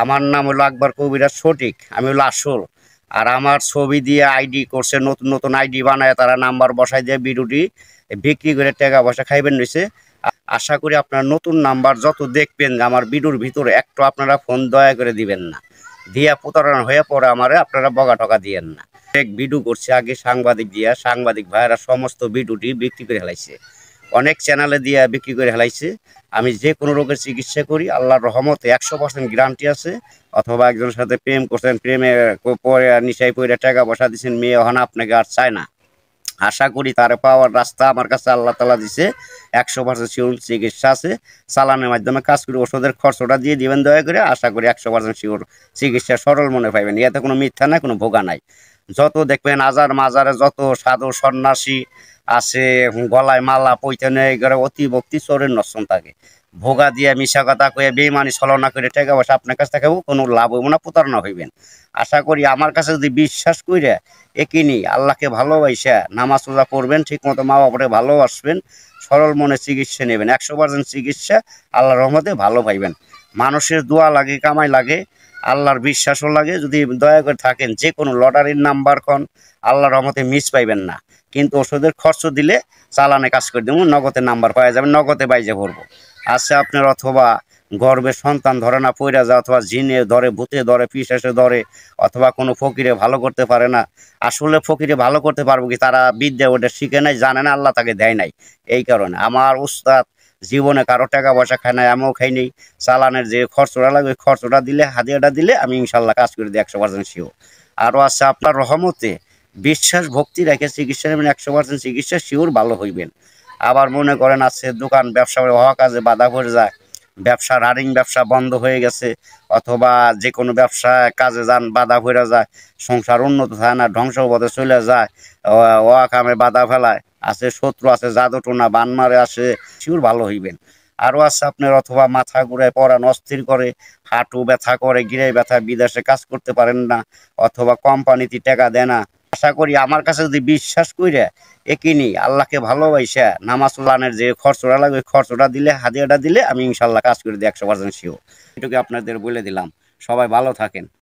আমার নাম হলো আকবর কবিরাজ সঠিক, আমি হলো আসল। আর আমার ছবি দিয়ে আইডি করছে, নতুন নতুন আইডি বানায় তারা নাম্বার বসাই দিয়ে বিরুটি বিক্রি করে টাকা পয়সা খাইবেন নিছে। আশা করি আপনার নতুন নাম্বার যত দেখবেন আমার বিডুর ভিতরে একটু আপনারা ফোন দয়া করে দিবেন না, দিয়া প্রতারণা হয়ে পরে আমারে আপনারা বগা টকা দিয়েন না। এক ভিডিও করছে আগে সাংবাদিক দিয়া, সাংবাদিক ভাইয়েরা সমস্ত ভিডিওটি বিক্রি করে হেলাইছে, অনেক চ্যানেলে দিয়া বিক্রি করে হেলাইছে। আমি যে কোনো রোগের চিকিৎসা করি, আল্লাহর রহমতে 100% গ্যারান্টি আছে। অথবা একজনের সাথে প্রেম করছেন, প্রেমে পরে নিশাই পরে টাকা পয়সা দিচ্ছেন, মেয়ে হন আপনাকে আর চায় না, আশা করি তার পাওয়ার রাস্তা আমার কাছে আল্লাহ তালা দিছে। 100% শিওর চিকিৎসা আছে, চালানের মাধ্যমে কাজ করি, ওষুধের খরচটা দিয়ে দিবেন দয়া করে। আশা করি 100% শিওর চিকিৎসা সরল মনে পাইবেন, এতে কোনো মিথ্যা নাই, কোনো ভোগা নাই। যত দেখবেন আজার মাজারে যত সাধু সন্ন্যাসী আছে, গলায় মালা পৈতানে এগুলো অতি ভক্তি চোরের নষ্টন থাকে, ভোগা দিয়ে মিশা কথা কয়ে বেইমানি ছলনা করে টাকা পয়সা আপনার কাছ থেকেও কোনো লাভ হইব না, প্রতারণা হইবেন। আশা করি আমার কাছে যদি বিশ্বাস করে একিনি আল্লাহকে ভালোবাসা নামাজ রোজা করবেন, ঠিক মতো মা বাবাকে ভালোবাসবেন, সরল মনে চিকিৎসা নেবেন, 100% চিকিৎসা আল্লাহর রহমতে ভালো পাইবেন। মানুষের দোয়া লাগে, কামাই লাগে, আল্লাহর বিশ্বাসও লাগে। যদি দয়া করে থাকেন যে কোনো লটারির নাম্বার খন আল্লাহর রহমতে মিস পাইবেন না, কিন্তু ওষুধের খরচ দিলে চালানে কাজ করে দেবো, নগদে নাম্বার পাওয়া যাবে, নগদে বাইজে ভরবো। আচ্ছা আপনার অথবা গর্ভে সন্তান ধরে না পইরা যায়, অথবা জিনে ধরে, ভূতে ধরে, পিশাচে ধরে, অথবা কোনো ফকিরে ভালো করতে পারে না। আসলে ফকিরে ভালো করতে পারবো কি, তারা বিদ্যা ওটা শিখে নাই, জানে না, আল্লাহ তাকে দেয় নাই। এই কারণে আমার উস্তাদ জীবনে কারো টাকা পয়সা খায় নাই, আমিও খাই নেই। চালানের যে খরচটা লাগে ওই খরচটা দিলে, হাদিয়াটা দিলে আমি ইনশাল্লাহ কাজ করে দিই 100% শিও। আরও আছে আপনার রহমতে বিশ্বাস ভক্তি রেখে চিকিৎসা নেবেন, 100% চিকিৎসা শিওর ভালো হইবেন। আবার মনে করেন আছে দোকান ব্যবসা হওয়া কাজে বাধা পড়ে যায়, ব্যবসা রানিং ব্যবসা বন্ধ হয়ে গেছে, অথবা যে কোনো ব্যবসা কাজে যান বাধা পড়ে যায়, সংসার উন্নত হয় না, ধ্বংস পথে চলে যায়, কামে বাধা ফেলায়, আছে শত্রু, আছে জাদু টোনা বান মারে, আসে শিওর ভালো হইবেন। আরও আছে আপনার অথবা মাথা ঘুরায়, পড়ান অস্থির করে, হাঁটু ব্যথা করে, গিরাই ব্যথা, বিদেশে কাজ করতে পারেন না, অথবা কোম্পানিতে টাকা দেয় না। আশা করি আমার কাছে যদি বিশ্বাস করে একিনি আল্লাহকে ভালোবাসা নামাজ চলানের যে খরচটা লাগে ওই খরচটা দিলে, হাদিয়াটা দিলে আমি ইনশাল্লাহ কাজ করে দিই 100% শিওর। এটুকু আপনাদের বলে দিলাম। সবাই ভালো থাকেন।